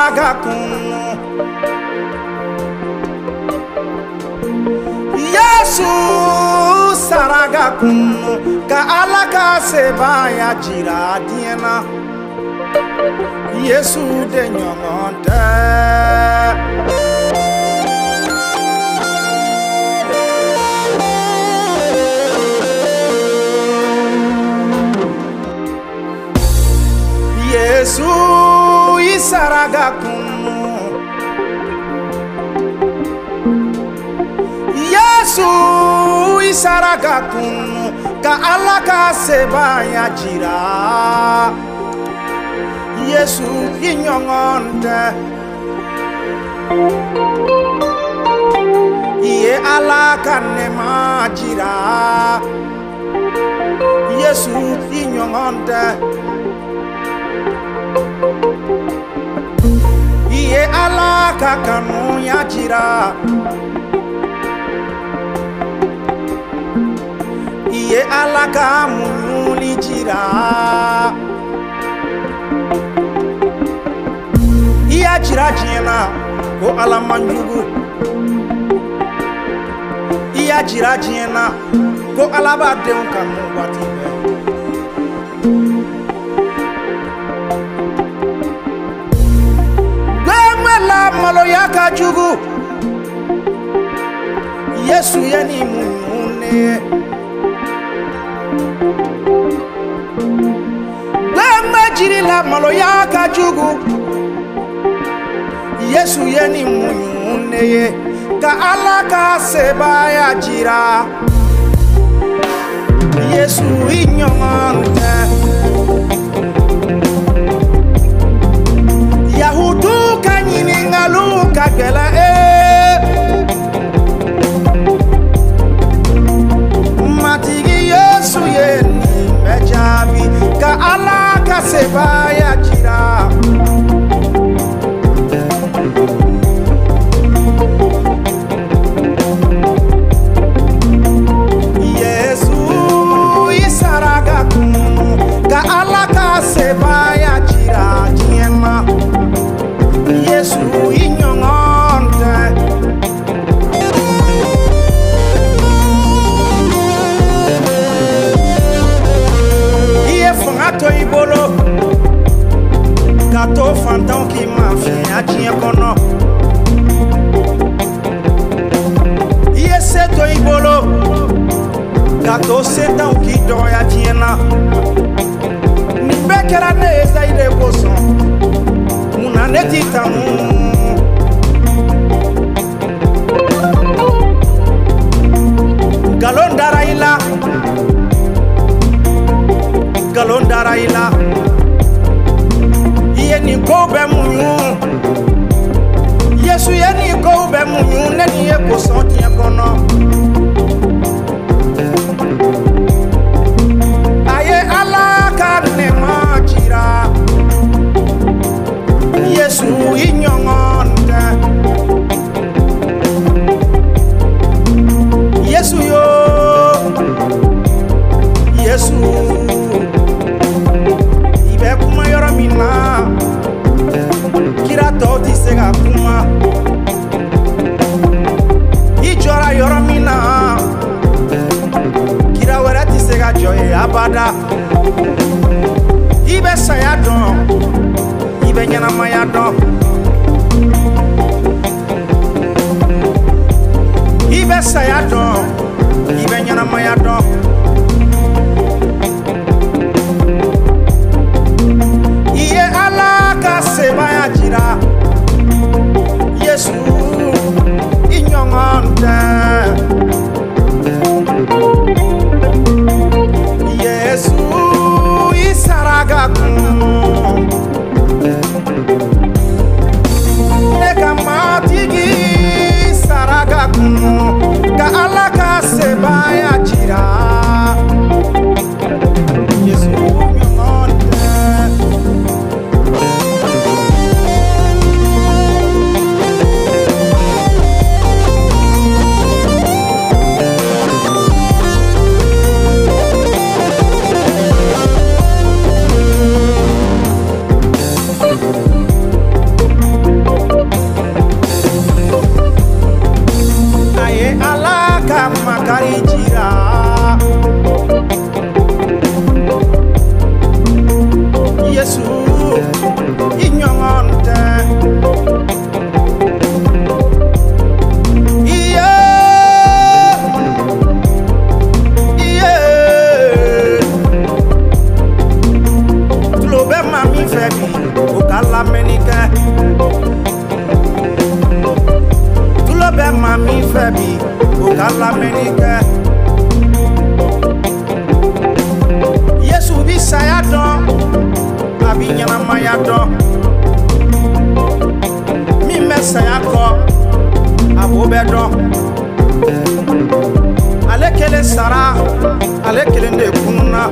saraga kunu Yesu saraga kunu ka alaka sebaya jira diena Yesu de nyomonte Yesu isaraga kunu Yesu isaraga kunu ka alaka sebaya jira Yesu inyongonte Iye alaka nema jira Yesu inyongonte Iye alaka kanu ya jira Iye alaka munuli jira Iya jira jina ko alamanjugu Iya jira jina ko alabadeun kanu watibe Gwemela malo yaka jugu Yesu yani munune Gwemejiri la malo yaka jugu Yesu yani munune ka alaka sebaya jira Yesu inyongonte Yahudu kanyini ngalu kagela Matigi Yesu yeni mejabi ka alaka sebaya jira Yesu isaraga kunu ka alaka sebaya jira jema Yesu inyongonte Iye fongato ibolo Gato fantan ki mafi ajien kono Iye seto ibolo Gato setan ki doya diena Nibekera ne ezaide boson Munaneti tamu Galon daraila Iye ni kobe munyu Yesu ye ni kobe munyu Neni ye kosoti ye kono Aye alaka ne majira Yesu inyongonte Yesu yo Yesu Ibe kuma yoro mina Kira toti sega kuma Ijora yoro mina Kira werati sega joye abada Ibe sayadon Ibe nyana mayadon Ibe sayadon Ibe nyana mayadon Iye alaka sebaya jira Yesu inyongonte Yesu isaraga kunu Neka matigi saraga kunu Ka alaka sebaya jira ale kelen de kununa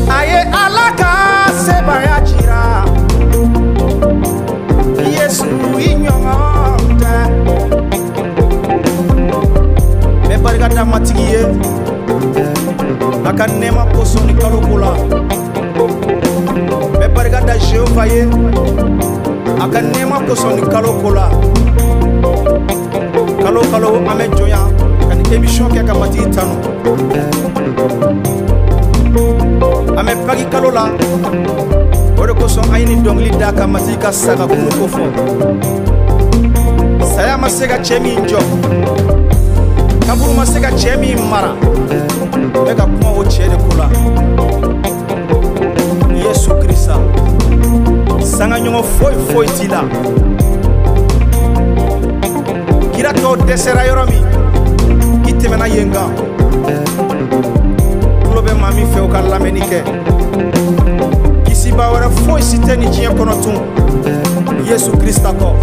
aye alaka sebaya jira Yesu inyonga me barigata matigiye akan nema kosoni kalokula me barigata Jehova ye akan nema kosoni kalokula kalo ame joya kan émission ke ka mati tanu ame pagi kalola ore ko son ayini dongli da ka mati ka saga kunu ko fo saya masega chemi njo kaburu masega chemi mara mega kuma wo chede kula Yesu Krista sanga nyongo foi tila kira to desera yoromi itemena yenga lobe mami fe o kala menike kisi ba wara foi siteni jien kono tun Yesu Krista ko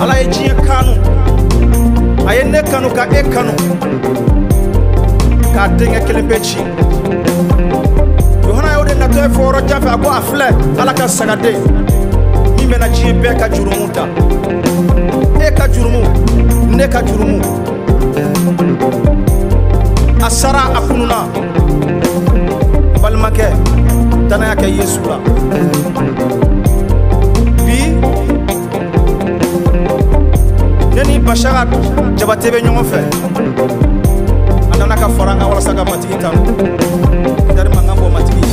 ala e jien kanu aye ne kanu ka e kanu ka denga kelembechi yohana yode na to foro jafe ako afle ala ka sagade imena jien be ka jurumuta e ka jurumu ne ka jurumu asara akununa balmake dana yake Yesu la bi neni bashara jabatebe nyongo fe anana ka foranga wala saka matigi tan dari mangambo matigi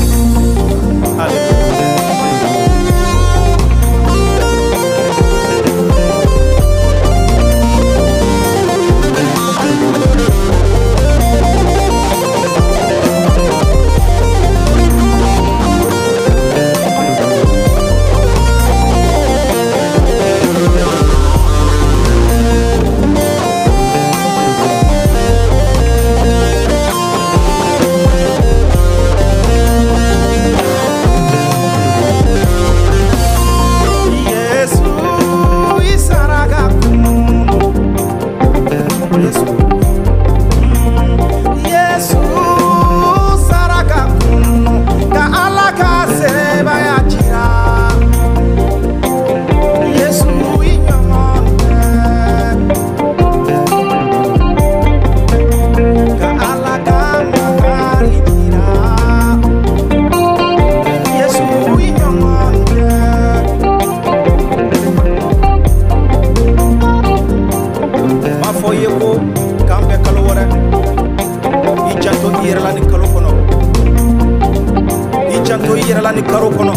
ni karo kono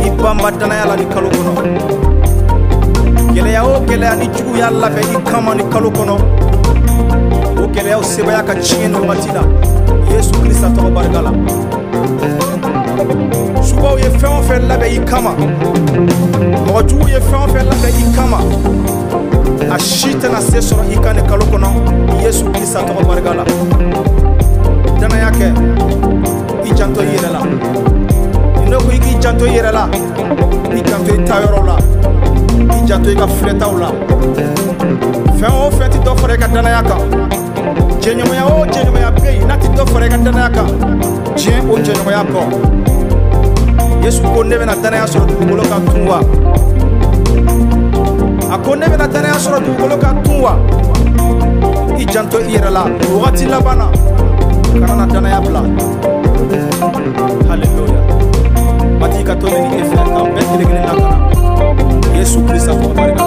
ibamba dana yala ni kalo kono gele ya ni jugu yalla be ikama ni kalo kono o gele ya sebaya ka chino matila Yesu Krista to bargala suba ye fɛn fɛn la be ikama mo jugu ye fɛn fɛn la be ikama a shita na se soro ikane kalo kono Yesu Krista to bargala dana yake ijanto yirela inoko iki janto yirela ijanto itayorola ijanto ika fletaula feo feti do fore ka dana yaka jenyo ya pay nati do fore ka dana yaka jen o jenyo ya ko Yesu ko nebe na dana ya soro dugolo ka tunwa akone be na dana ya soro dugolo ka tunwa ijanto yirela wati labana kana dana ya bla Hallelujah. Matika to ni efe ka betle gele nakana Yesu Krista ko barika